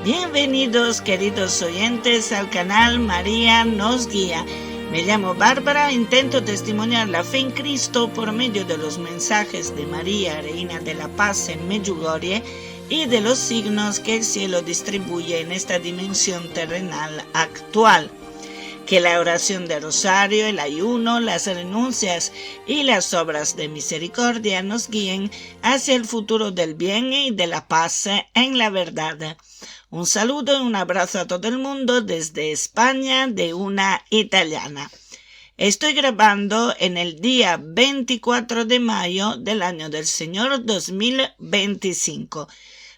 Bienvenidos, queridos oyentes, al canal María nos guía. Me llamo Bárbara, intento testimoniar la fe en Cristo por medio de los mensajes de María, Reina de la Paz en Medjugorje, y de los signos que el cielo distribuye en esta dimensión terrenal actual. Que la oración de rosario, el ayuno, las renuncias y las obras de misericordia nos guíen hacia el futuro del bien y de la paz en la verdad. Un saludo y un abrazo a todo el mundo desde España, de una italiana. Estoy grabando en el día 24 de mayo del año del Señor 2025.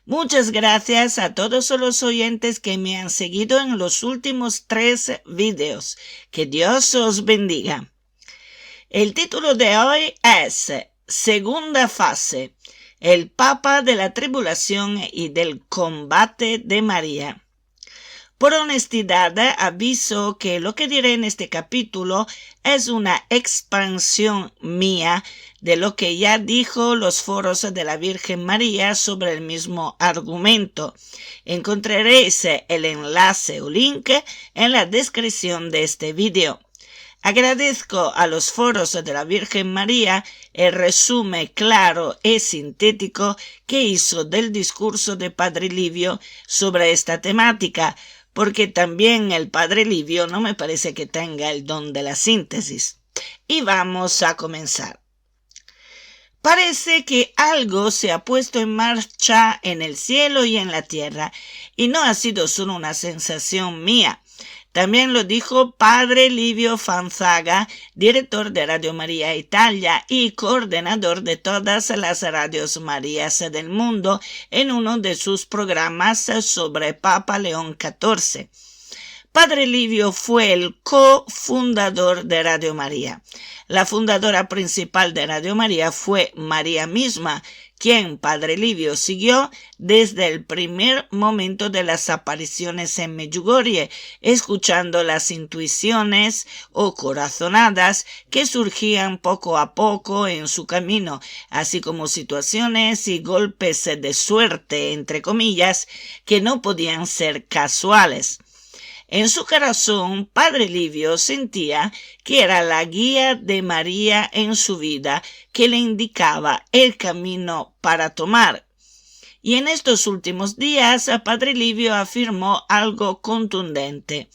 Muchas gracias a todos los oyentes que me han seguido en los últimos 3 videos. Que Dios os bendiga. El título de hoy es Segunda fase. El Papa de la Tribulación y del Combate de María. Por honestidad, aviso que lo que diré en este capítulo es una expansión mía de lo que ya dijo los foros de la Virgen María sobre el mismo argumento. Encontraréis el enlace o link en la descripción de este video. Agradezco a los foros de la Virgen María el resumen claro y sintético que hizo del discurso de Padre Livio sobre esta temática, porque también el Padre Livio no me parece que tenga el don de la síntesis. Y vamos a comenzar. Parece que algo se ha puesto en marcha en el cielo y en la tierra, y no ha sido solo una sensación mía. También lo dijo Padre Livio Fanzaga, director de Radio María Italia y coordinador de todas las radios Marías del mundo, en uno de sus programas sobre Papa León XIV. Padre Livio fue el cofundador de Radio María. La fundadora principal de Radio María fue María misma, quien Padre Livio siguió desde el primer momento de las apariciones en Medjugorje, escuchando las intuiciones o corazonadas que surgían poco a poco en su camino, así como situaciones y golpes de suerte, entre comillas, que no podían ser casuales. En su corazón, Padre Livio sentía que era la guía de María en su vida que le indicaba el camino para tomar. Y en estos últimos días, Padre Livio afirmó algo contundente.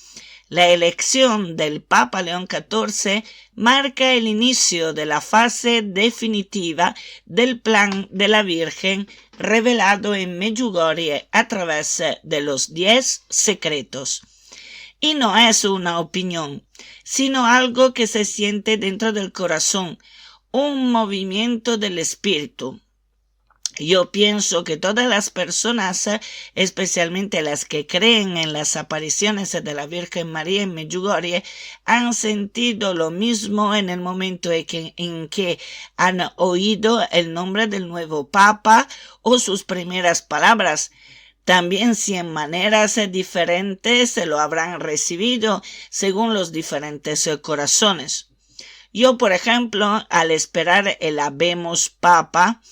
La elección del Papa León XIV marca el inicio de la fase definitiva del plan de la Virgen revelado en Medjugorje a través de los 10 secretos. Y no es una opinión, sino algo que se siente dentro del corazón, un movimiento del espíritu. Yo pienso que todas las personas, especialmente las que creen en las apariciones de la Virgen María en Medjugorje, han sentido lo mismo en el momento en que han oído el nombre del nuevo Papa o sus primeras palabras. También 100 maneras diferentes se lo habrán recibido según los diferentes corazones. Yo, por ejemplo, al esperar el Habemos Papa,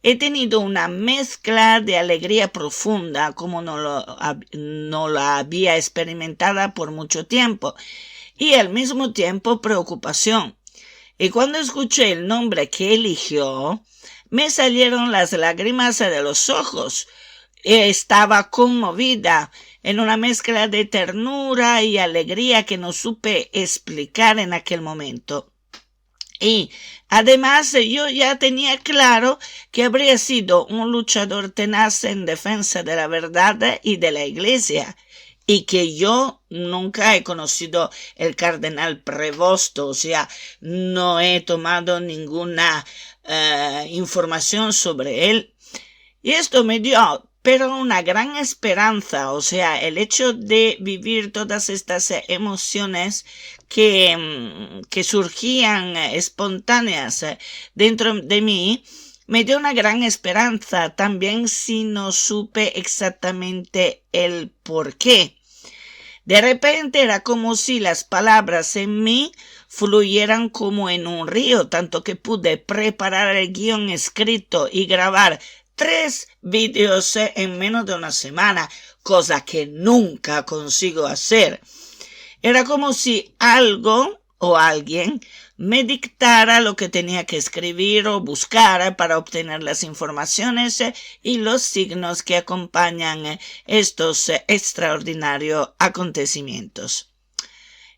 he tenido una mezcla de alegría profunda como no la había experimentada por mucho tiempo, y al mismo tiempo preocupación. Y cuando escuché el nombre que eligió, me salieron las lágrimas de los ojos. Estaba conmovida en una mezcla de ternura y alegría que no supe explicar en aquel momento. Y además yo ya tenía claro que habría sido un luchador tenaz en defensa de la verdad y de la Iglesia, y que yo nunca he conocido el cardenal Prevosto, o sea, no he tomado ninguna información sobre él. Y esto me dio pero una gran esperanza, o sea, el hecho de vivir todas estas emociones que surgían espontáneas dentro de mí, me dio una gran esperanza, también si no supe exactamente el por qué. De repente era como si las palabras en mí fluyeran como en un río, tanto que pude preparar el guión escrito y grabar 3 vídeos en menos de una semana, cosa que nunca consigo hacer. Era como si algo o alguien me dictara lo que tenía que escribir o buscar para obtener las informaciones y los signos que acompañan estos extraordinarios acontecimientos.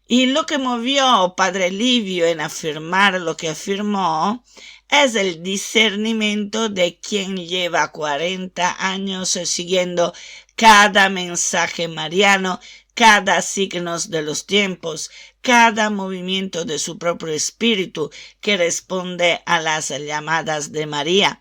Y lo que movió Padre Livio en afirmar lo que afirmó es el discernimiento de quien lleva 40 años siguiendo cada mensaje mariano, cada signo de los tiempos, cada movimiento de su propio espíritu que responde a las llamadas de María.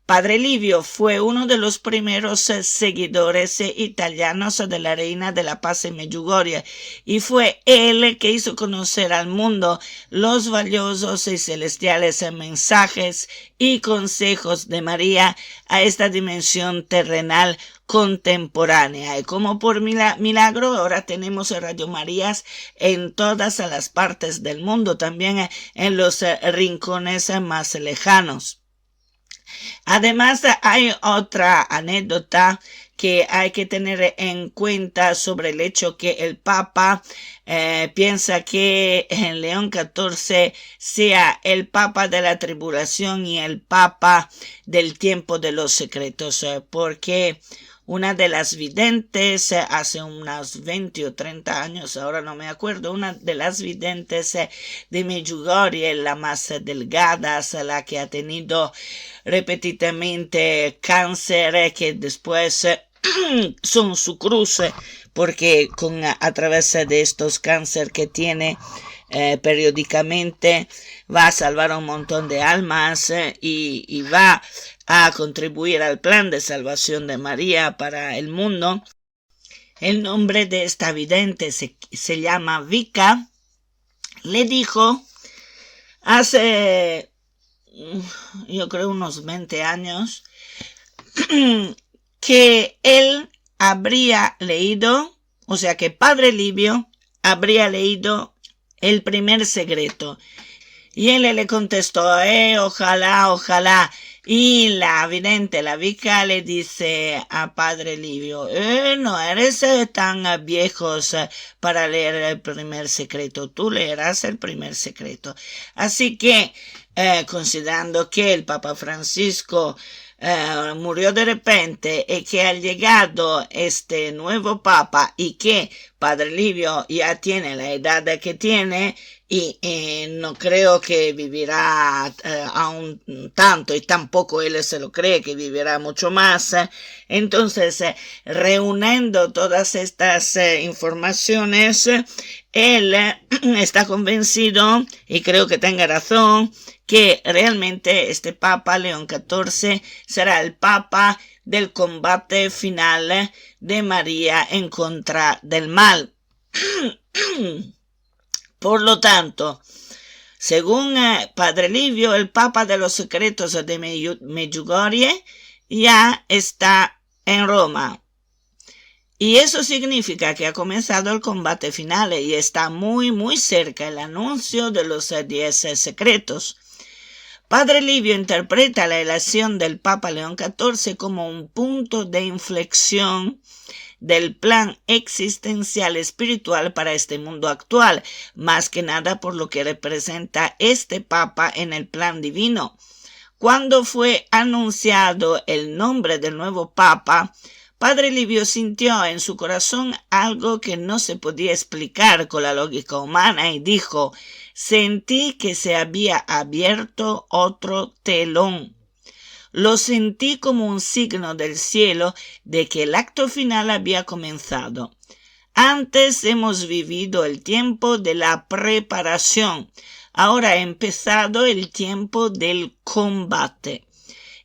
Padre Livio fue uno de los primeros seguidores italianos de la Reina de la Paz en Medjugorje y fue él que hizo conocer al mundo los valiosos y celestiales mensajes y consejos de María a esta dimensión terrenal contemporánea. Y como por milagro ahora tenemos Radio Marías en todas las partes del mundo, también en los rincones más lejanos. Además, hay otra anécdota que hay que tener en cuenta sobre el hecho que el Papa piensa que León XIV sea el Papa de la tribulación y el Papa del tiempo de los secretos, porque una de las videntes, hace unos 20 o 30 años, ahora no me acuerdo, una de las videntes de Medjugorje, la más delgada, la que ha tenido repetidamente cáncer, que después son su cruz, porque a través de estos cánceres que tiene periódicamente va a salvar un montón de almas y va a contribuir al plan de salvación de María para el mundo. El nombre de esta vidente se llama Vika. Le dijo hace, yo creo, unos 20 años que él habría leído, o sea que Padre Livio habría leído el primer secreto. Y él le contestó, ojalá. Y la vidente, la Vika, le dice a Padre Livio, no eres tan viejos para leer el primer secreto, tú leerás el primer secreto. Así que, considerando que el Papa Francisco murió de repente y que ha llegado este nuevo Papa y que Padre Livio ya tiene la edad que tiene y no creo que vivirá aún tanto y tampoco él se lo cree que vivirá mucho más. Entonces, reuniendo todas estas informaciones, él está convencido, y creo que tenga razón, que realmente este Papa León XIV será el Papa del combate final de María en contra del mal. Por lo tanto, según Padre Livio, el Papa de los secretos de Medjugorje ya está en Roma. Y eso significa que ha comenzado el combate final y está muy cerca el anuncio de los 10 secretos. Padre Livio interpreta la elección del Papa León XIV como un punto de inflexión del plan existencial espiritual para este mundo actual, más que nada por lo que representa este Papa en el plan divino. Cuando fue anunciado el nombre del nuevo Papa, Padre Livio sintió en su corazón algo que no se podía explicar con la lógica humana y dijo, sentí que se había abierto otro telón. Lo sentí como un signo del cielo de que el acto final había comenzado. Antes hemos vivido el tiempo de la preparación, ahora ha empezado el tiempo del combate.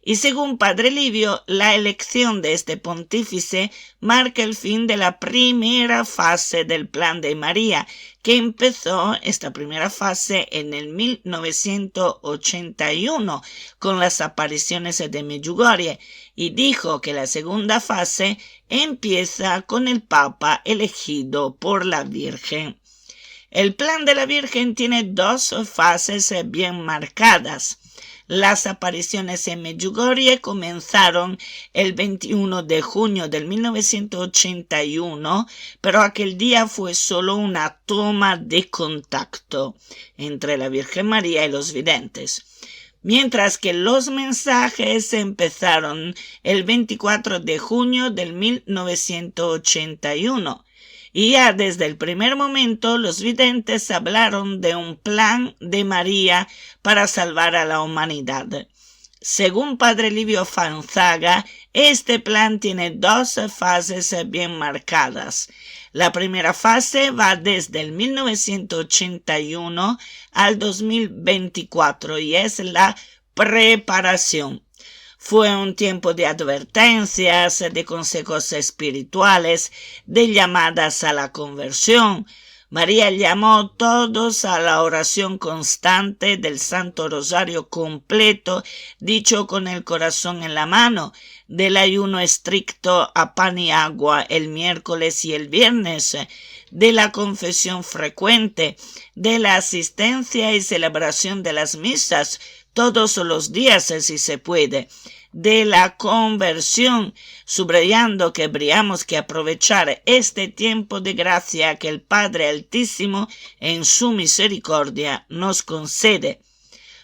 Y según Padre Livio, la elección de este pontífice marca el fin de la primera fase del plan de María, que empezó esta primera fase en el 1981 con las apariciones de Medjugorje y dijo que la segunda fase empieza con el Papa elegido por la Virgen. El plan de la Virgen tiene 2 fases bien marcadas. Las apariciones en Medjugorje comenzaron el 21 de junio del 1981, pero aquel día fue solo una toma de contacto entre la Virgen María y los videntes, mientras que los mensajes empezaron el 24 de junio del 1981. Y ya desde el primer momento los videntes hablaron de un plan de María para salvar a la humanidad. Según Padre Livio Fanzaga, este plan tiene dos fases bien marcadas. La primera fase va desde el 1981 al 2024 y es la preparación. Fue un tiempo de advertencias, de consejos espirituales, de llamadas a la conversión. María llamó a todos a la oración constante del Santo Rosario completo, dicho con el corazón en la mano, del ayuno estricto a pan y agua el miércoles y el viernes, de la confesión frecuente, de la asistencia y celebración de las misas, todos los días si se puede, de la conversión, subrayando que habríamos que aprovechar este tiempo de gracia que el Padre Altísimo en su misericordia nos concede.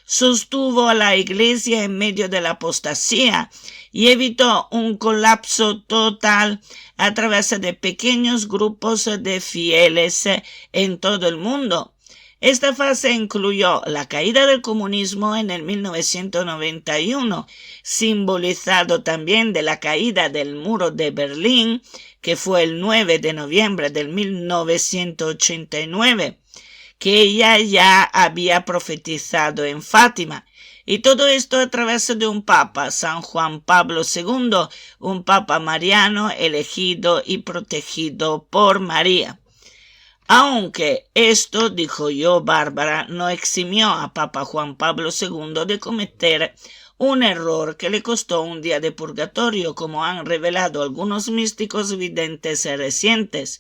Sostuvo a la Iglesia en medio de la apostasía y evitó un colapso total a través de pequeños grupos de fieles en todo el mundo. Esta fase incluyó la caída del comunismo en el 1991, simbolizado también de la caída del muro de Berlín, que fue el 9 de noviembre del 1989, que ella ya había profetizado en Fátima. Y todo esto a través de un papa, San Juan Pablo II, un papa mariano elegido y protegido por María. Aunque esto, dijo yo, Bárbara, no eximió a Papa Juan Pablo II de cometer un error que le costó un día de purgatorio, como han revelado algunos místicos videntes recientes.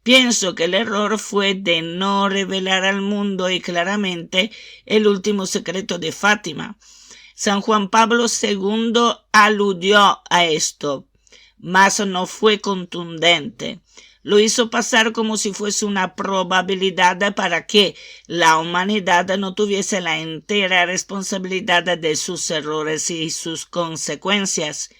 Pienso que el error fue de no revelar al mundo y claramente el último secreto de Fátima. San Juan Pablo II aludió a esto, mas no fue contundente. Lo hizo pasar como si fuese una probabilidad para que la humanidad no tuviese la entera responsabilidad de sus errores y sus consecuencias.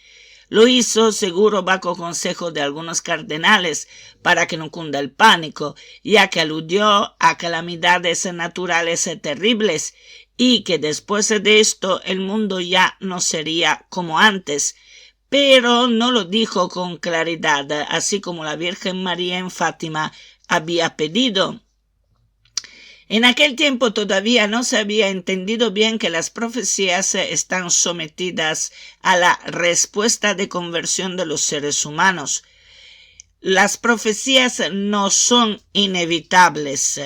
Lo hizo, seguro, bajo consejo de algunos cardenales, para que no cunda el pánico, ya que aludió a calamidades naturales terribles y que después de esto el mundo ya no sería como antes. Pero no lo dijo con claridad, así como la Virgen María en Fátima había pedido. En aquel tiempo todavía no se había entendido bien que las profecías están sometidas a la respuesta de conversión de los seres humanos. Las profecías no son inevitables.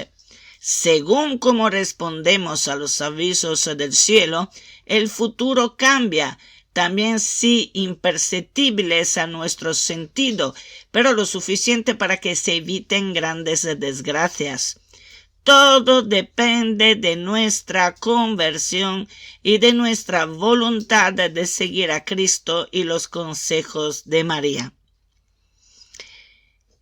Según cómo respondemos a los avisos del cielo, el futuro cambia, también sí imperceptibles a nuestro sentido, pero lo suficiente para que se eviten grandes desgracias. Todo depende de nuestra conversión y de nuestra voluntad de seguir a Cristo y los consejos de María.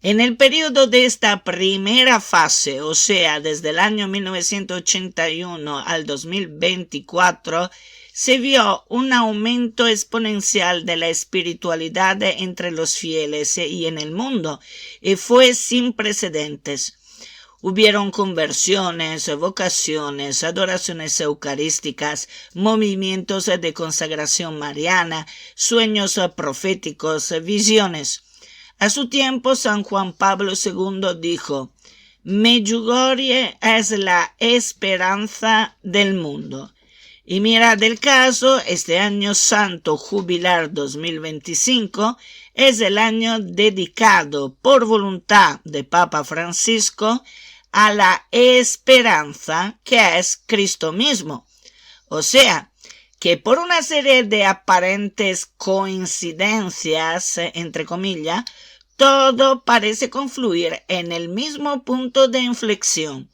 En el periodo de esta primera fase, o sea, desde el año 1981 al 2024, se vio un aumento exponencial de la espiritualidad entre los fieles y en el mundo, y fue sin precedentes. Hubieron conversiones, vocaciones, adoraciones eucarísticas, movimientos de consagración mariana, sueños proféticos, visiones. A su tiempo, San Juan Pablo II dijo: Medjugorje es la esperanza del mundo. Y mirad el caso, este año santo jubilar 2025 es el año dedicado por voluntad de Papa Francisco a la esperanza que es Cristo mismo. O sea, que por una serie de aparentes coincidencias, entre comillas, todo parece confluir en el mismo punto de inflexión.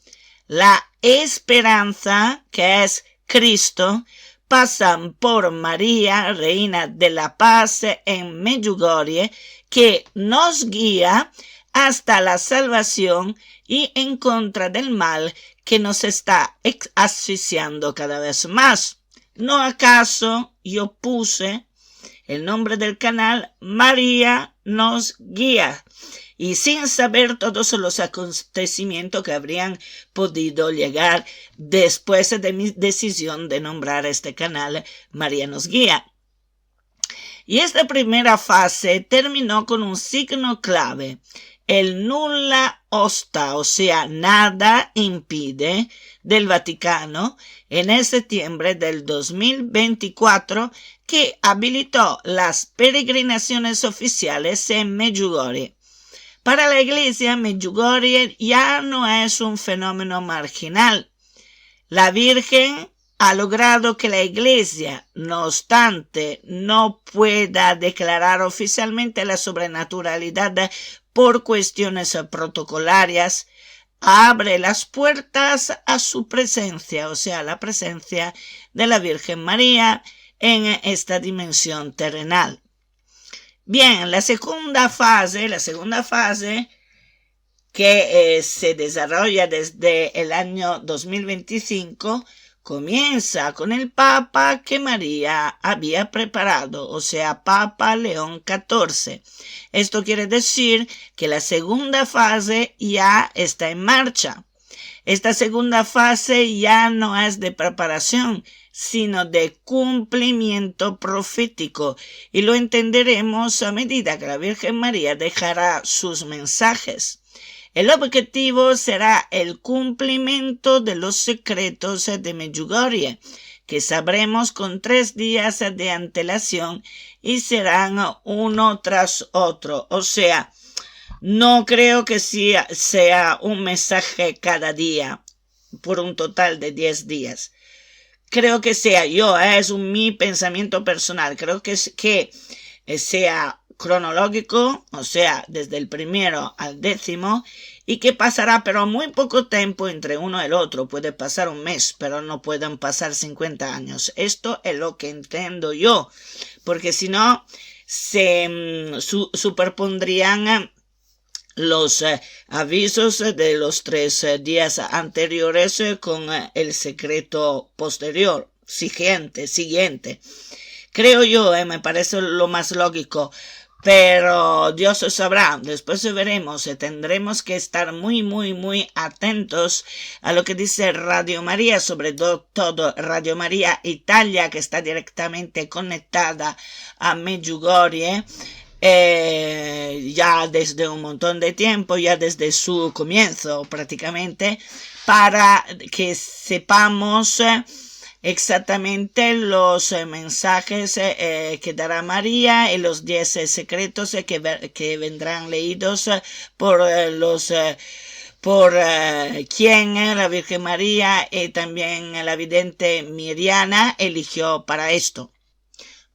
La esperanza, que es Cristo, pasan por María, Reina de la Paz en Medjugorje, que nos guía hasta la salvación y en contra del mal que nos está asfixiando cada vez más. ¿No acaso yo puse el nombre del canal María nos guía? Y sin saber todos los acontecimientos que habrían podido llegar después de mi decisión de nombrar este canal María nos guía. Y esta primera fase terminó con un signo clave, el nulla osta, o sea, nada impide, del Vaticano en septiembre del 2024, que habilitó las peregrinaciones oficiales en Medjugorje. Para la Iglesia, Medjugorje ya no es un fenómeno marginal. La Virgen ha logrado que la Iglesia, no obstante, no pueda declarar oficialmente la sobrenaturalidad por cuestiones protocolarias, abre las puertas a su presencia, o sea, la presencia de la Virgen María en esta dimensión terrenal. Bien, la segunda fase que se desarrolla desde el año 2025 comienza con el Papa que María había preparado, o sea, Papa León XIV. Esto quiere decir que la segunda fase ya está en marcha. Esta segunda fase ya no es de preparación, sino de cumplimiento profético, y lo entenderemos a medida que la Virgen María dejará sus mensajes. El objetivo será el cumplimiento de los secretos de Medjugorje, que sabremos con 3 días de antelación y serán uno tras otro. O sea, no creo que sea un mensaje cada día por un total de 10 días. Creo que es mi pensamiento personal, creo que sea cronológico, o sea, desde el 1 al 10, y que pasará pero muy poco tiempo entre uno y el otro. Puede pasar un mes, pero no pueden pasar 50 años. Esto es lo que entiendo yo, porque si no se superpondrían los avisos de los 3 días anteriores con el secreto posterior, siguiente. Creo yo, me parece lo más lógico, pero Dios sabrá. Después veremos, tendremos que estar muy, muy, muy atentos a lo que dice Radio María, sobre todo Radio María Italia, que está directamente conectada a Medjugorje, ya desde un montón de tiempo, ya desde su comienzo prácticamente, para que sepamos exactamente los mensajes que dará María y los 10 secretos que vendrán leídos por quien la Virgen María y también la vidente Miriana eligió para esto.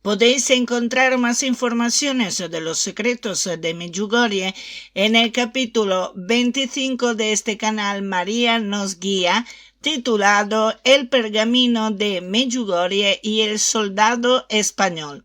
Podéis encontrar más informaciones de los secretos de Medjugorje en el capítulo 25 de este canal María nos guía, titulado El pergamino de Medjugorje y el soldado español.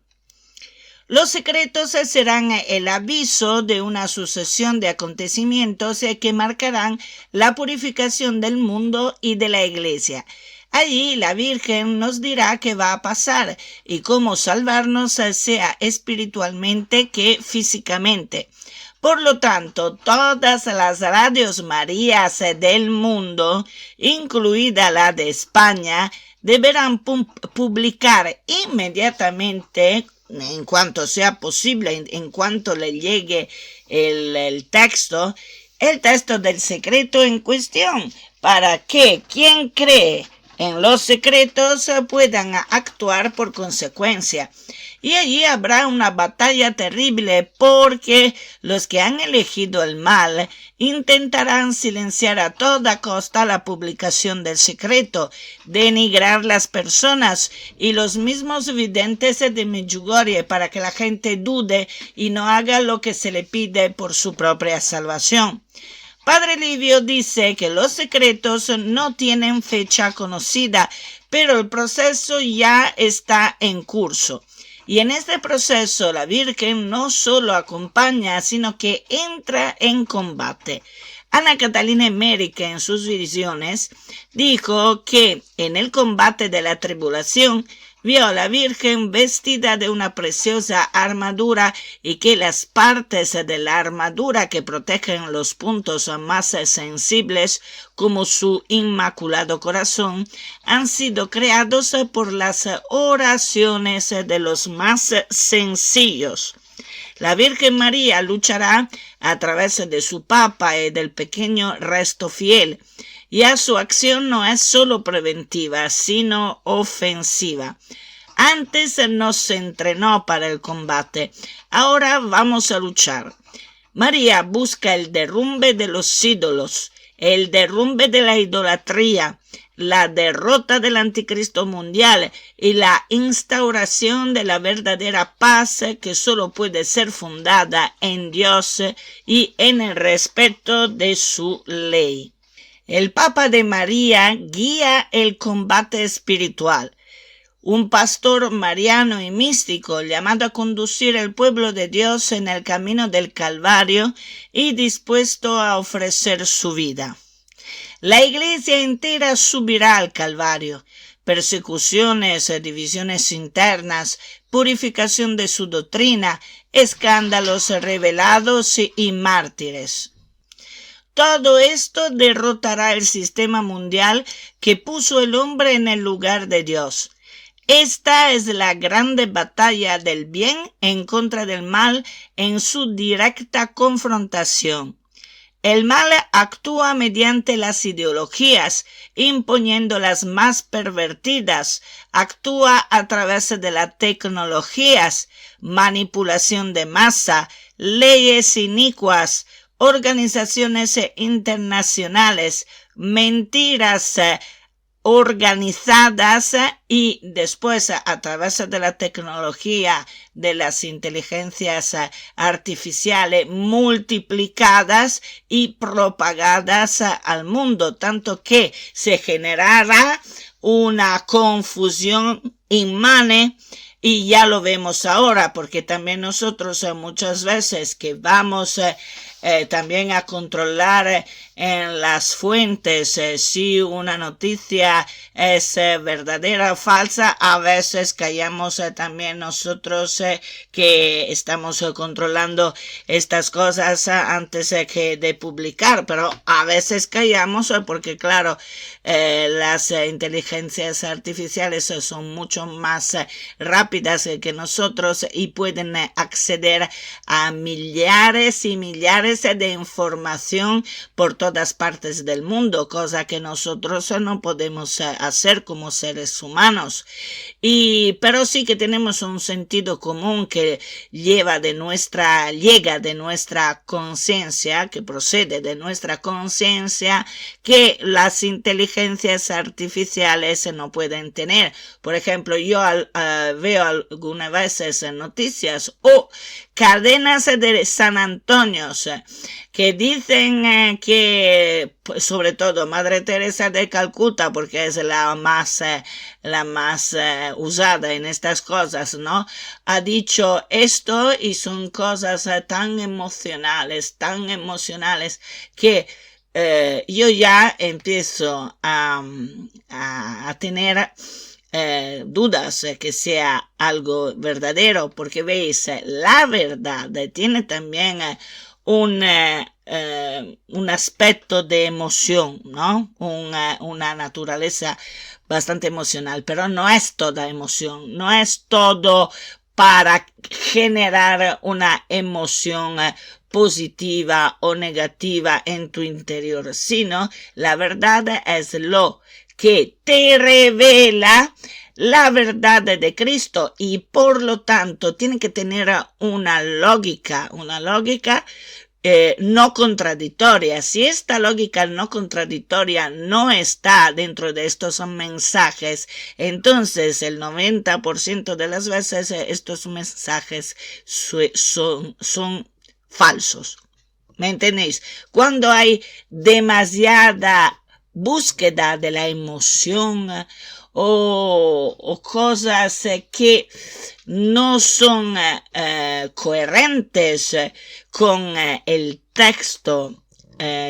Los secretos serán el aviso de una sucesión de acontecimientos que marcarán la purificación del mundo y de la Iglesia. Allí la Virgen nos dirá qué va a pasar y cómo salvarnos, sea espiritualmente que físicamente. Por lo tanto, todas las radios Marías del mundo, incluida la de España, deberán publicar inmediatamente, en cuanto sea posible, en cuanto le llegue el texto del secreto en cuestión, para que quien cree en los secretos puedan actuar por consecuencia. Y allí habrá una batalla terrible, porque los que han elegido el mal intentarán silenciar a toda costa la publicación del secreto, denigrar las personas y los mismos videntes de Medjugorje para que la gente dude y no haga lo que se le pide por su propia salvación. Padre Livio dice que los secretos no tienen fecha conocida, pero el proceso ya está en curso. Y en este proceso la Virgen no solo acompaña, sino que entra en combate. Ana Catalina Emmerich, en sus visiones, dijo que en el combate de la tribulación vio a la Virgen vestida de una preciosa armadura y que las partes de la armadura que protegen los puntos más sensibles, como su inmaculado corazón, han sido creados por las oraciones de los más sencillos. La Virgen María luchará a través de su Papa y del pequeño resto fiel. Ya su acción no es solo preventiva, sino ofensiva. Antes nos entrenó para el combate, ahora vamos a luchar. María busca el derrumbe de los ídolos, el derrumbe de la idolatría, la derrota del anticristo mundial y la instauración de la verdadera paz que solo puede ser fundada en Dios y en el respeto de su ley. El Papa de María guía el combate espiritual. Un pastor mariano y místico llamado a conducir el pueblo de Dios en el camino del Calvario y dispuesto a ofrecer su vida. La iglesia entera subirá al Calvario. Persecuciones, divisiones internas, purificación de su doctrina, escándalos revelados y mártires. Todo esto derrotará el sistema mundial que puso el hombre en el lugar de Dios. Esta es la grande batalla del bien en contra del mal en su directa confrontación. El mal actúa mediante las ideologías, imponiendo las más pervertidas, actúa a través de las tecnologías, manipulación de masa, leyes inicuas, organizaciones internacionales, mentiras organizadas y después a través de la tecnología de las inteligencias artificiales multiplicadas y propagadas al mundo, tanto que se generará una confusión inmane. Y ya lo vemos ahora, porque también nosotros muchas veces que vamos también a controlar en las fuentes si una noticia es verdadera o falsa, a veces callamos también nosotros que estamos controlando estas cosas antes que de publicar, pero a veces callamos porque claro, las inteligencias artificiales son mucho más rápidas que nosotros y pueden acceder a millares y millares de información por todas partes del mundo, cosa que nosotros no podemos hacer como seres humanos. Pero sí que tenemos un sentido común que llega de nuestra conciencia, que procede de nuestra conciencia, que las inteligencias artificiales no pueden tener. Por ejemplo, yo veo algunas veces noticias o cadenas de San Antonio que dicen que, sobre todo Madre Teresa de Calcuta, porque es la más usada en estas cosas, ¿no? Ha dicho esto y son cosas tan emocionales que yo ya empiezo a tener dudas que sea algo verdadero, porque veis, la verdad tiene también un aspecto de emoción, ¿no? Una naturaleza bastante emocional, pero no es toda emoción, no es todo para generar una emoción positiva o negativa en tu interior, sino la verdad es lo que te revela la verdad de Cristo y por lo tanto tiene que tener una lógica no contradictoria. Si esta lógica no contradictoria no está dentro de estos mensajes, entonces el 90% de las veces estos mensajes son falsos. ¿Me entendéis? Cuando hay demasiada búsqueda de la emoción o cosas que no son coherentes con el texto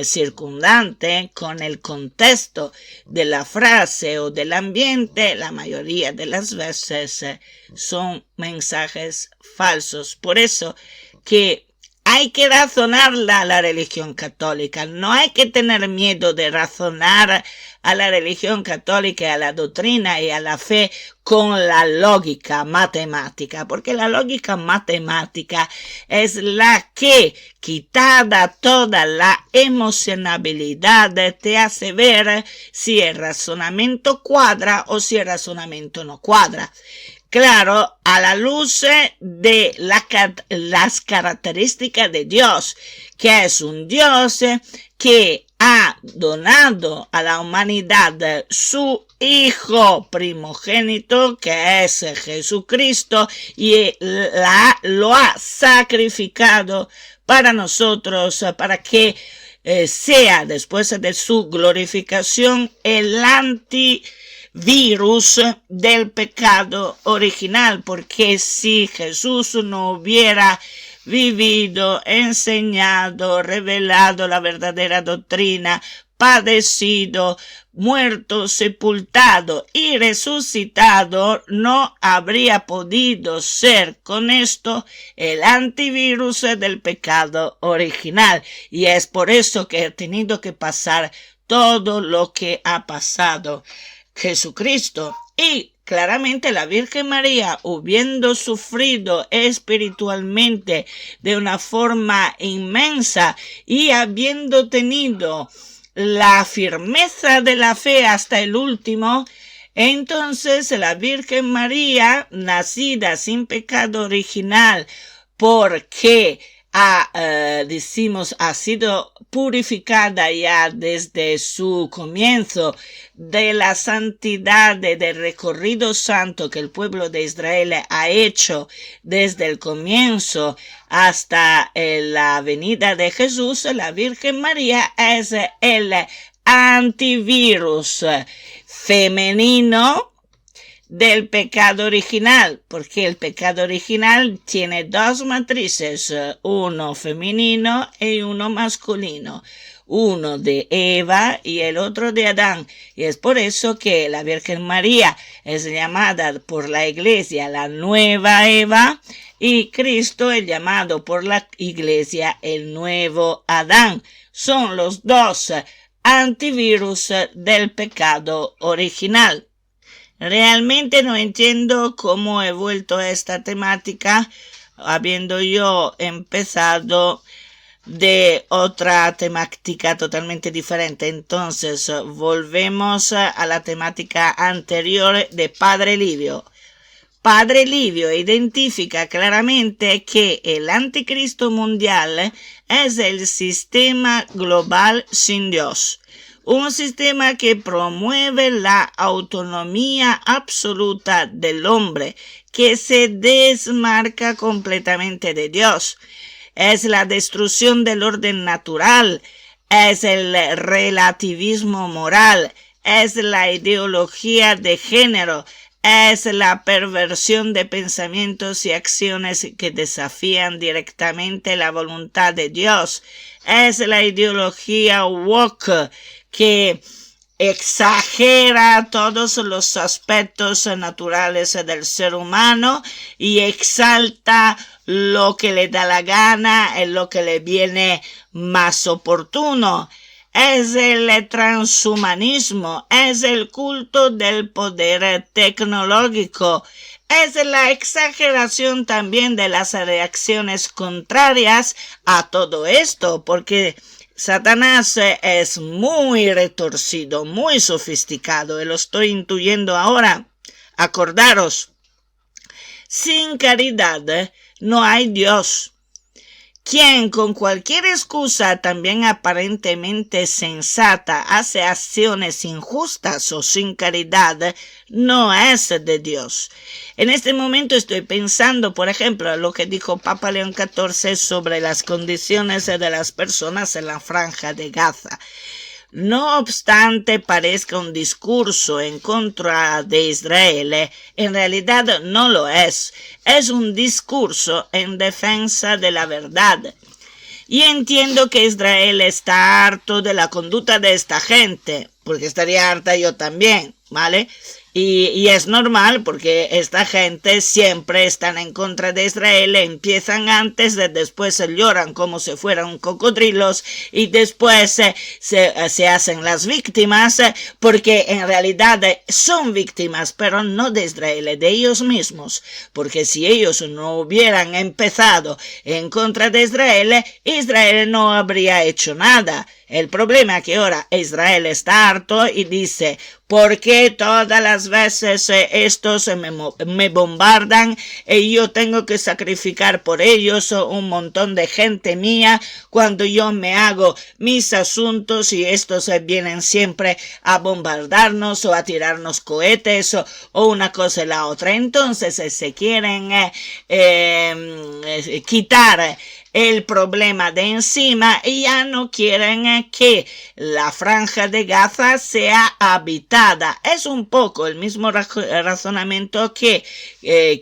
circundante, con el contexto de la frase o del ambiente, la mayoría de las veces son mensajes falsos. Por eso que hay que razonarla a la religión católica. No hay que tener miedo de razonar a la religión católica, a la doctrina y a la fe con la lógica matemática, porque la lógica matemática es la que, quitada toda la emocionabilidad, te hace ver si el razonamiento cuadra o si el razonamiento no cuadra. Claro, a la luz de las características de Dios, que es un Dios que ha donado a la humanidad su Hijo primogénito, que es Jesucristo, y lo ha sacrificado para nosotros, para que sea, después de su glorificación, el antivirus del pecado original, porque si Jesús no hubiera vivido, enseñado, revelado la verdadera doctrina, padecido, muerto, sepultado y resucitado, no habría podido ser con esto el antivirus del pecado original. Y es por eso que ha tenido que pasar todo lo que ha pasado Jesucristo. Y claramente la Virgen María, habiendo sufrido espiritualmente de una forma inmensa y habiendo tenido la firmeza de la fe hasta el último, entonces la Virgen María, nacida sin pecado original, porque ha sido purificada ya desde su comienzo de la santidad del recorrido santo que el pueblo de Israel ha hecho desde el comienzo hasta la venida de Jesús. La Virgen María es el antivirus femenino del pecado original, porque el pecado original tiene dos matrices, uno femenino y uno masculino, uno de Eva y el otro de Adán, y es por eso que la Virgen María es llamada por la Iglesia la nueva Eva y Cristo es llamado por la Iglesia el nuevo Adán. Son los dos antivirus del pecado original. Realmente no entiendo cómo he vuelto a esta temática, habiendo yo empezado de otra temática totalmente diferente. Entonces, volvemos a la temática anterior de Padre Livio. Padre Livio identifica claramente que el anticristo mundial es el sistema global sin Dios. Un sistema que promueve la autonomía absoluta del hombre, que se desmarca completamente de Dios. Es la destrucción del orden natural, es el relativismo moral, es la ideología de género, es la perversión de pensamientos y acciones que desafían directamente la voluntad de Dios, es la ideología woke, que exagera todos los aspectos naturales del ser humano y exalta lo que le da la gana, en lo que le viene más oportuno. Es el transhumanismo, es el culto del poder tecnológico, es la exageración también de las reacciones contrarias a todo esto, porque Satanás es muy retorcido, muy sofisticado, y lo estoy intuyendo ahora. Acordaros, sin caridad no hay Dios. Quien con cualquier excusa, también aparentemente sensata, hace acciones injustas o sin caridad, no es de Dios. En este momento estoy pensando, por ejemplo, en lo que dijo Papa León XIV sobre las condiciones de las personas en la Franja de Gaza. No obstante parezca un discurso en contra de Israel, en realidad no lo es. Es un discurso en defensa de la verdad. Y entiendo que Israel está harto de la conducta de esta gente, porque estaría harta yo también, ¿vale? Y es normal porque esta gente siempre están en contra de Israel, empiezan antes, después lloran como si fueran cocodrilos y después se hacen las víctimas porque en realidad son víctimas, pero no de Israel, de ellos mismos, porque si ellos no hubieran empezado en contra de Israel, Israel no habría hecho nada. El problema es que ahora Israel está harto y dice, ¿por qué todas las veces estos me bombardan y yo tengo que sacrificar por ellos un montón de gente mía cuando yo me hago mis asuntos y estos vienen siempre a bombardarnos o a tirarnos cohetes o una cosa y la otra? Entonces se quieren quitar el problema de encima y ya no quieren que la franja de Gaza sea habitada. Es un poco el mismo razonamiento que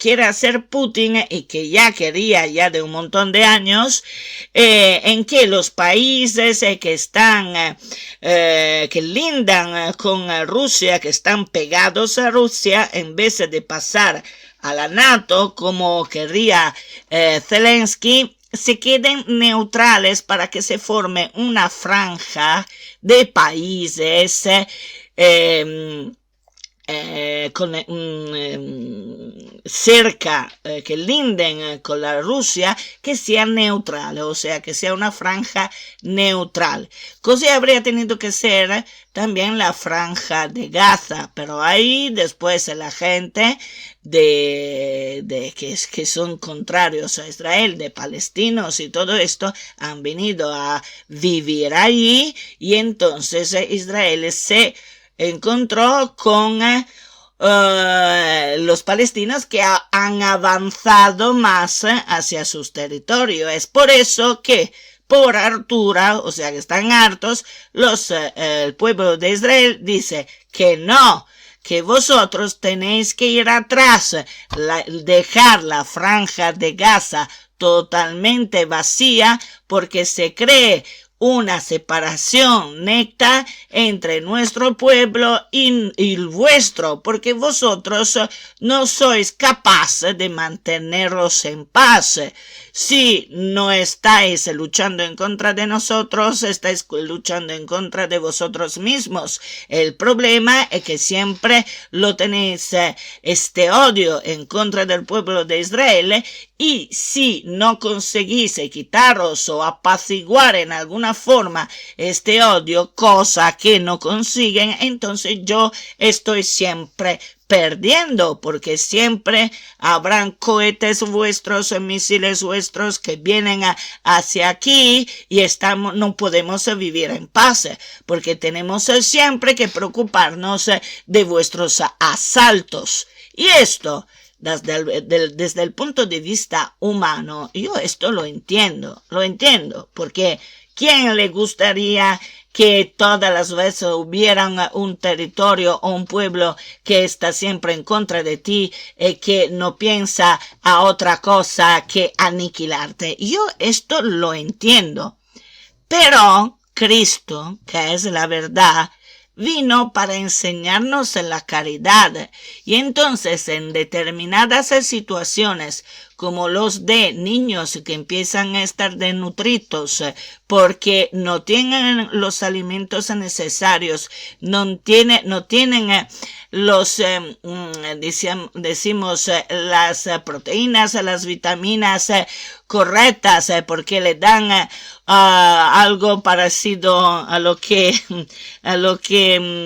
quiere hacer Putin y que ya quería ya de un montón de años, en que los países que están que lindan con Rusia, que están pegados a Rusia, en vez de pasar a la NATO como quería Zelensky, se queden neutrales para que se forme una franja de países cerca, que linden con la Rusia, que sea neutral, o sea, que sea una franja neutral. Così habría tenido que ser también la franja de Gaza, pero ahí después la gente que son contrarios a Israel, de palestinos y todo esto, han venido a vivir allí y entonces Israel se encontró con los palestinos que han avanzado más hacia sus territorios. Es por eso que por hartura, o sea que están hartos, el pueblo de Israel dice que no, que vosotros tenéis que ir atrás, dejar la franja de Gaza totalmente vacía, porque se cree una separación neta entre nuestro pueblo y el vuestro, porque vosotros no sois capaces de manteneros en paz. Si no estáis luchando en contra de nosotros, estáis luchando en contra de vosotros mismos. El problema es que siempre lo tenéis, este odio en contra del pueblo de Israel, y si no conseguís quitaros o apaciguar en alguna forma este odio, cosa que no consiguen, entonces yo estoy siempre perdiendo, porque siempre habrán cohetes vuestros, misiles vuestros que vienen hacia aquí y no podemos vivir en paz, porque tenemos siempre que preocuparnos de vuestros asaltos. Y esto, desde el punto de vista humano, yo esto lo entiendo, porque ¿quién le gustaría que todas las veces hubieran un territorio o un pueblo que está siempre en contra de ti, que no piensa a otra cosa que aniquilarte? Yo esto lo entiendo, pero Cristo, que es la verdad, vino para enseñarnos la caridad, y entonces en determinadas situaciones, como los de niños que empiezan a estar desnutridos porque no tienen los alimentos necesarios, no tienen los, decimos, las proteínas, las vitaminas correctas, porque le dan algo parecido a lo que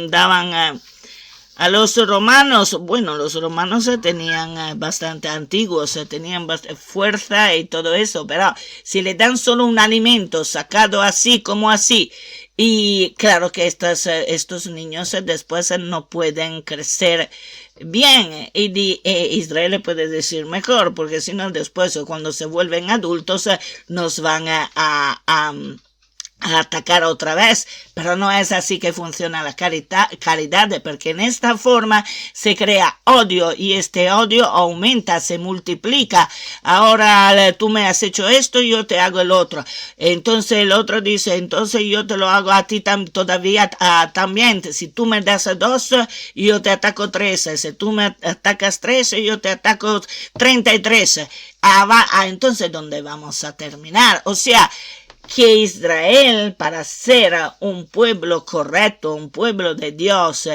daban a los romanos. Bueno, los romanos tenían bastante antiguos, tenían fuerza y todo eso, pero si le dan solo un alimento sacado así como así, y claro que estos niños después no pueden crecer bien, y Israel puede decir mejor, porque si no después cuando se vuelven adultos nos van a a atacar otra vez, pero no es así que funciona la caridad, porque en esta forma se crea odio y este odio aumenta, se multiplica. Ahora tú me has hecho esto y yo te hago el otro. Entonces el otro dice, entonces yo te lo hago a ti todavía también. Si tú me das 2, yo te ataco 13. Si tú me atacas 13, yo te ataco 33. Entonces, ¿dónde vamos a terminar? O sea, que Israel, para ser un pueblo correcto, un pueblo de Dios,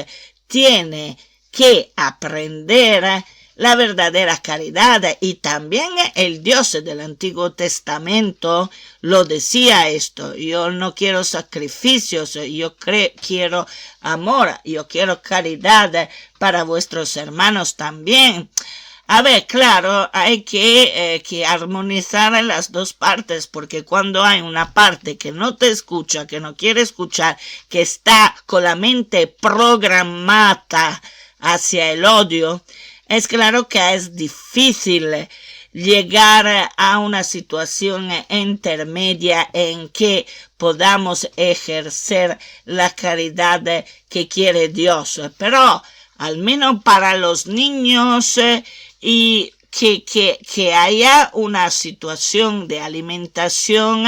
tiene que aprender la verdadera caridad, y también el Dios del Antiguo Testamento lo decía esto: yo no quiero sacrificios, yo quiero amor, yo quiero caridad para vuestros hermanos también. A ver, claro, hay que armonizar en las dos partes, porque cuando hay una parte que no te escucha, que no quiere escuchar, que está con la mente programada hacia el odio, es claro que es difícil llegar a una situación intermedia en que podamos ejercer la caridad que quiere Dios. Pero al menos para los niños, y que haya una situación de alimentación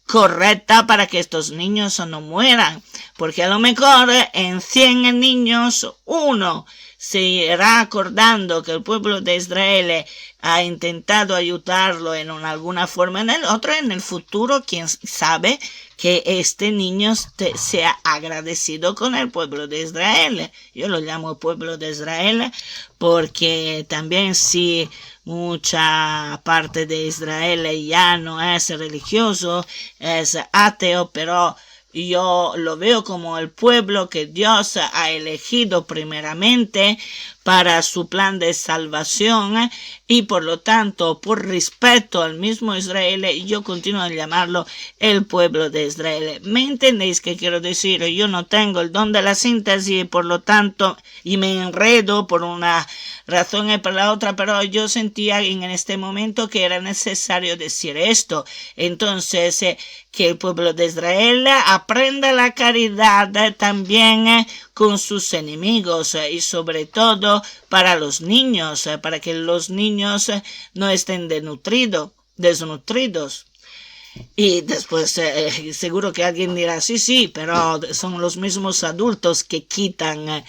correcta para que estos niños no mueran, porque a lo mejor en 100 niños uno se irá acordando que el pueblo de Israel ha intentado ayudarlo en alguna forma, en el otro, en el futuro, quién sabe que este niño sea agradecido con el pueblo de Israel. Yo lo llamo pueblo de Israel porque también si mucha parte de Israel ya no es religioso, es ateo, pero yo lo veo como el pueblo que Dios ha elegido primeramente para su plan de salvación, y por lo tanto, por respeto al mismo Israel, yo continúo a llamarlo el pueblo de Israel. ¿Me entendéis qué quiero decir? Yo no tengo el don de la síntesis, por lo tanto, y me enredo por una razón y por la otra, pero yo sentía en este momento que era necesario decir esto. Entonces, que el pueblo de Israel aprenda la caridad también con sus enemigos, y sobre todo para los niños, para que los niños no estén desnutridos. Y después seguro que alguien dirá, sí, pero son los mismos adultos que quitan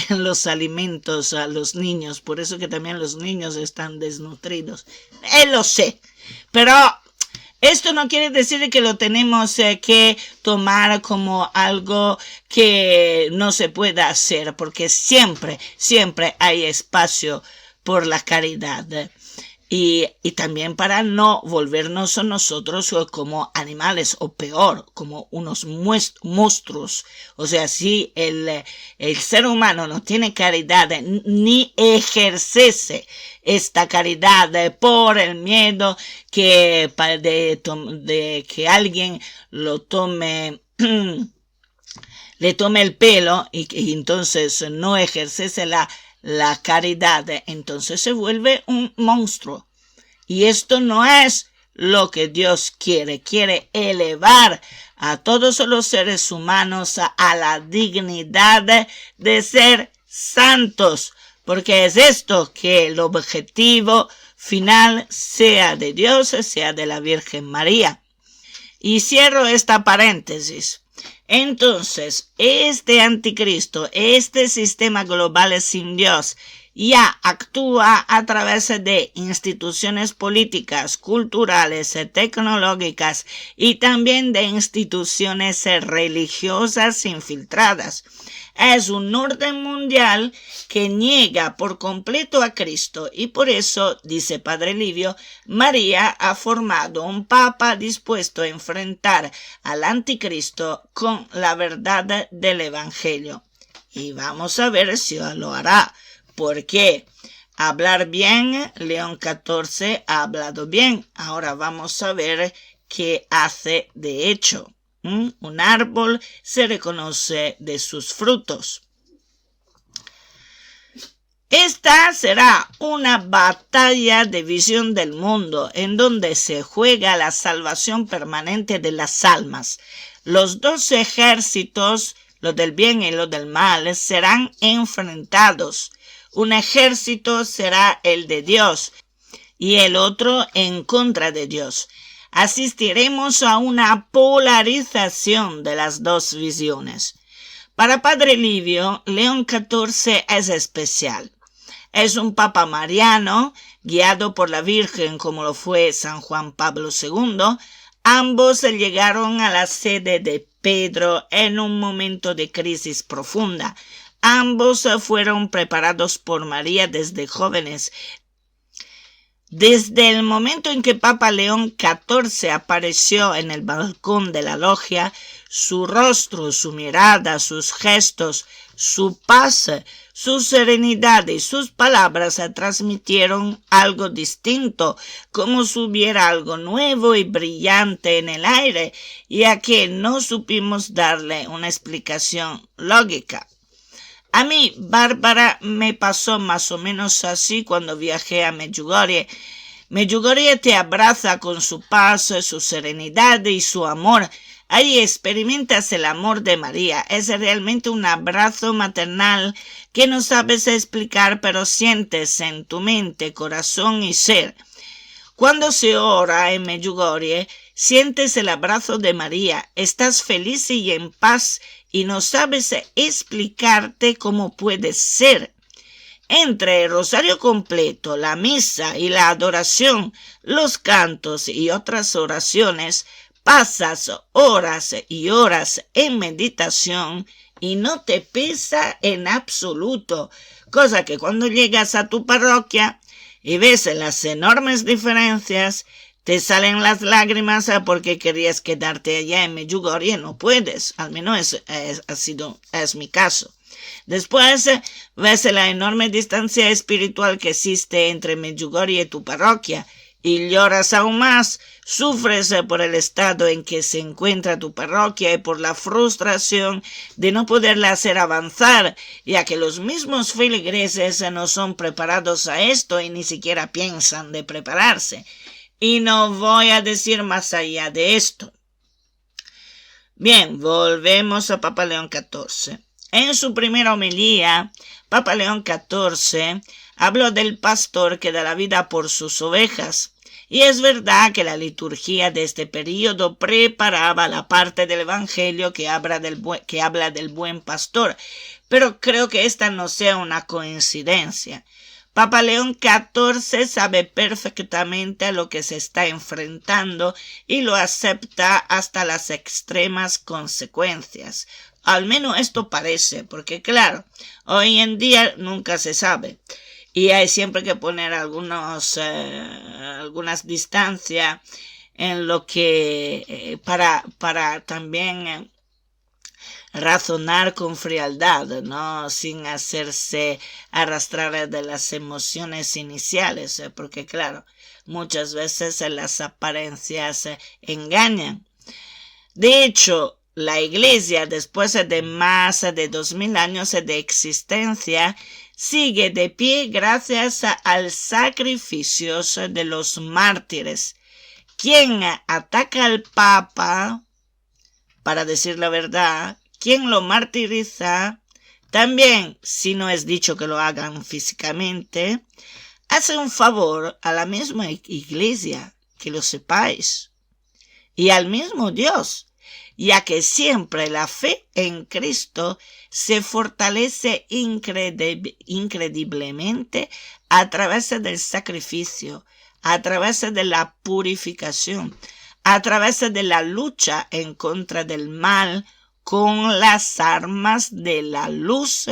los alimentos a los niños, por eso que también los niños están desnutridos. Lo sé, pero esto no quiere decir que lo tenemos que tomar como algo que no se pueda hacer, porque siempre hay espacio por la caridad. Y también para no volvernos nosotros como animales, o peor, como unos monstruos. O sea, si el ser humano no tiene caridad ni ejercese esta caridad por el miedo de que alguien lo tome le tome el pelo, y entonces no ejercese la caridad, entonces se vuelve un monstruo. Y esto no es lo que Dios quiere. Quiere elevar a todos los seres humanos a la dignidad de ser santos, porque es esto que el objetivo final sea de Dios, sea de la Virgen María. Y cierro esta paréntesis. Entonces, este anticristo, este sistema global sin Dios, ya actúa a través de instituciones políticas, culturales, tecnológicas y también de instituciones religiosas infiltradas. Es un orden mundial que niega por completo a Cristo, y por eso, dice Padre Livio, María ha formado un papa dispuesto a enfrentar al anticristo con la verdad del Evangelio. Y vamos a ver si lo hará. Porque hablar bien, León XIV ha hablado bien. Ahora vamos a ver qué hace de hecho. Un árbol se reconoce de sus frutos. Esta será una batalla de visión del mundo en donde se juega la salvación permanente de las almas. Los dos ejércitos, los del bien y los del mal, serán enfrentados. Un ejército será el de Dios y el otro en contra de Dios. Asistiremos a una polarización de las dos visiones. Para Padre Livio, León XIV es especial. Es un papa mariano, guiado por la Virgen como lo fue San Juan Pablo II. Ambos llegaron a la sede de Pedro en un momento de crisis profunda. Ambos fueron preparados por María desde jóvenes. Desde el momento en que Papa León XIV apareció en el balcón de la logia, su rostro, su mirada, sus gestos, su paz, su serenidad y sus palabras transmitieron algo distinto, como si hubiera algo nuevo y brillante en el aire, y a que no supimos darle una explicación lógica. A mí, Bárbara, me pasó más o menos así cuando viajé a Medjugorje. Medjugorje te abraza con su paz, su serenidad y su amor. Ahí experimentas el amor de María. Es realmente un abrazo maternal que no sabes explicar, pero sientes en tu mente, corazón y ser. Cuando se ora en Medjugorje, sientes el abrazo de María. Estás feliz y en paz y no sabes explicarte cómo puedes ser. Entre el rosario completo, la misa y la adoración, los cantos y otras oraciones, pasas horas y horas en meditación y no te pesa en absoluto, cosa que cuando llegas a tu parroquia y ves las enormes diferencias, te salen las lágrimas porque querías quedarte allá en Medjugorje y no puedes. Al menos es mi caso. Después ves la enorme distancia espiritual que existe entre Medjugorje y tu parroquia y lloras aún más. Sufres por el estado en que se encuentra tu parroquia y por la frustración de no poderla hacer avanzar, ya que los mismos feligreses no son preparados a esto y ni siquiera piensan de prepararse. Y no voy a decir más allá de esto. Bien, volvemos a Papa León XIV. En su primera homilía, Papa León XIV habló del pastor que da la vida por sus ovejas. Y es verdad que la liturgia de este período preparaba la parte del Evangelio que habla del buen pastor, pero creo que esta no sea una coincidencia. Papa León XIV sabe perfectamente a lo que se está enfrentando y lo acepta hasta las extremas consecuencias. Al menos esto parece, porque claro, hoy en día nunca se sabe. Y hay siempre que poner algunas distancias en lo que para también razonar con frialdad, ¿no? Sin hacerse arrastrar de las emociones iniciales, porque claro, muchas veces las apariencias engañan. De hecho, la Iglesia, después de más de 2000 años de existencia, sigue de pie gracias al sacrificio de los mártires. Quien ataca al Papa, para decir la verdad, quien lo martiriza, también, si no es dicho que lo hagan físicamente, hace un favor a la misma Iglesia, que lo sepáis, y al mismo Dios, ya que siempre la fe en Cristo se fortalece increíblemente a través del sacrificio, a través de la purificación, a través de la lucha en contra del mal con las armas de la luz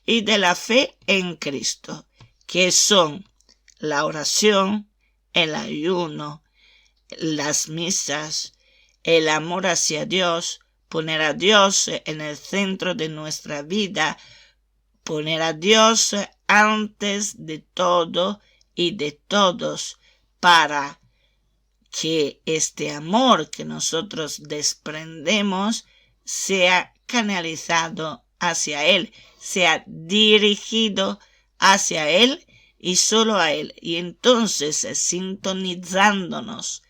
y de la fe en Cristo, que son la oración, el ayuno, las misas, el amor hacia Dios, poner a Dios en el centro de nuestra vida, poner a Dios antes de todo y de todos, para que este amor que nosotros desprendemos sea canalizado hacia Él, sea dirigido hacia Él y solo a Él. Y entonces, sintonizándonos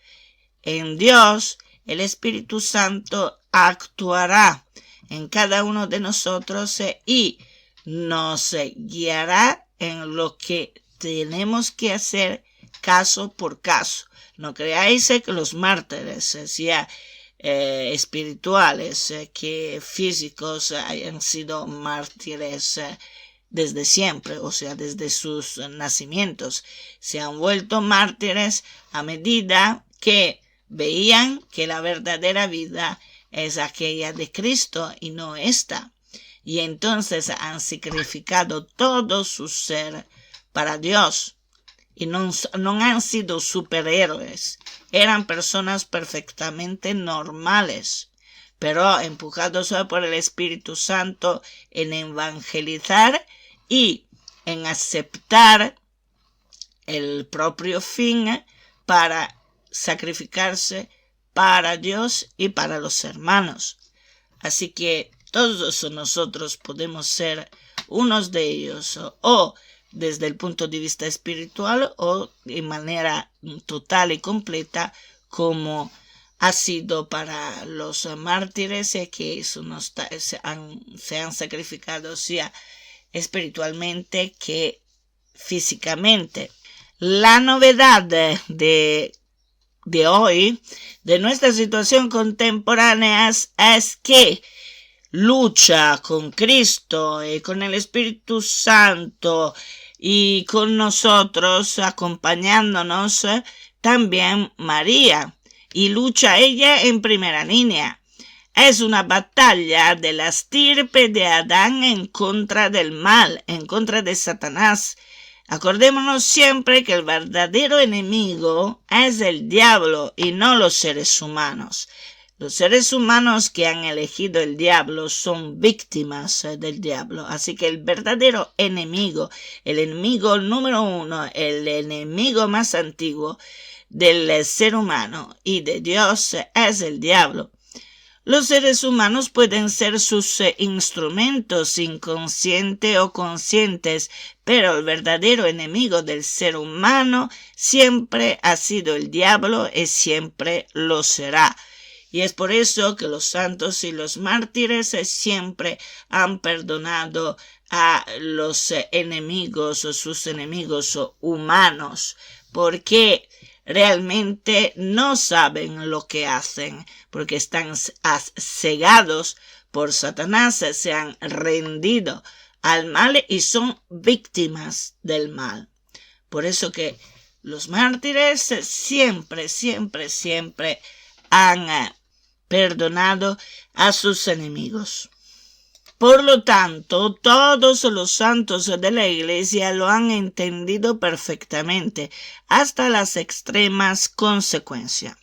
en Dios, el Espíritu Santo actuará en cada uno de nosotros y nos guiará en lo que tenemos que hacer caso por caso. No creáis que los mártires, sea espirituales que físicos, hayan sido mártires desde siempre, o sea, desde sus nacimientos. Se han vuelto mártires a medida que veían que la verdadera vida es aquella de Cristo y no esta. Y entonces han sacrificado todo su ser para Dios. Y no han sido superhéroes. Eran personas perfectamente normales, pero empujados por el Espíritu Santo en evangelizar y en aceptar el propio fin para sacrificarse para Dios y para los hermanos. Así que todos nosotros podemos ser unos de ellos, o desde el punto de vista espiritual o de manera total y completa, como ha sido para los mártires que se han sacrificado, sea espiritualmente que físicamente. La novedad de hoy, de nuestra situación contemporánea, es que lucha con Cristo y con el Espíritu Santo y con nosotros, acompañándonos, también María, y lucha ella en primera línea. Es una batalla de la estirpe de Adán en contra del mal, en contra de Satanás. Acordémonos siempre que el verdadero enemigo es el diablo y no los seres humanos. Los seres humanos que han elegido el diablo son víctimas del diablo. Así que el verdadero enemigo, el enemigo número uno, el enemigo más antiguo del ser humano y de Dios es el diablo. Los seres humanos pueden ser sus instrumentos, inconscientes o conscientes, pero el verdadero enemigo del ser humano siempre ha sido el diablo y siempre lo será. Y es por eso que los santos y los mártires siempre han perdonado a los enemigos o sus enemigos humanos, porque realmente no saben lo que hacen, porque están cegados por Satanás, se han rendido al mal y son víctimas del mal. Por eso que los mártires siempre han perdonado a sus enemigos. Por lo tanto, todos los santos de la Iglesia lo han entendido perfectamente, hasta las extremas consecuencias.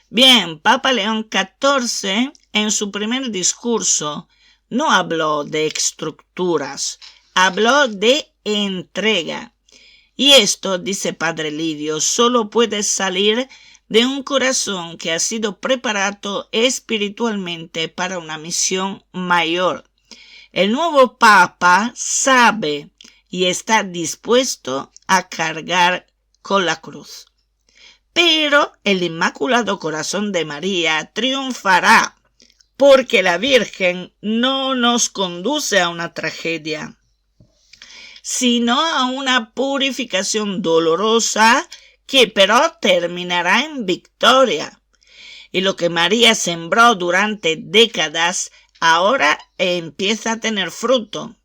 Bien, Papa León XIV, en su primer discurso, no habló de estructuras, habló de entrega. Y esto, dice Padre Lidio, solo puede salir de un corazón que ha sido preparado espiritualmente para una misión mayor. El nuevo Papa sabe y está dispuesto a cargar con la cruz. Pero el Inmaculado Corazón de María triunfará, porque la Virgen no nos conduce a una tragedia, sino a una purificación dolorosa que pero terminará en victoria. Y lo que María sembró durante décadas ahora empieza a tener fruto.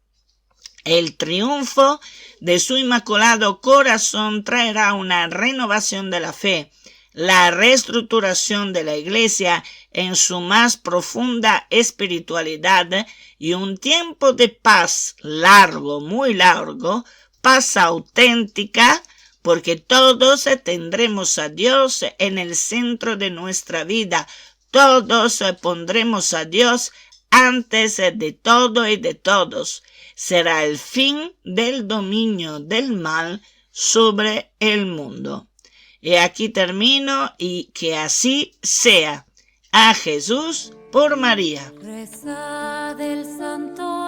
El triunfo de su Inmaculado Corazón traerá una renovación de la fe, la reestructuración de la Iglesia en su más profunda espiritualidad y un tiempo de paz largo, muy largo, paz auténtica, porque todos tendremos a Dios en el centro de nuestra vida. Todos pondremos a Dios antes de todo y de todos. Será el fin del dominio del mal sobre el mundo. Y aquí termino, y que así sea. A Jesús por María. Reza del Santo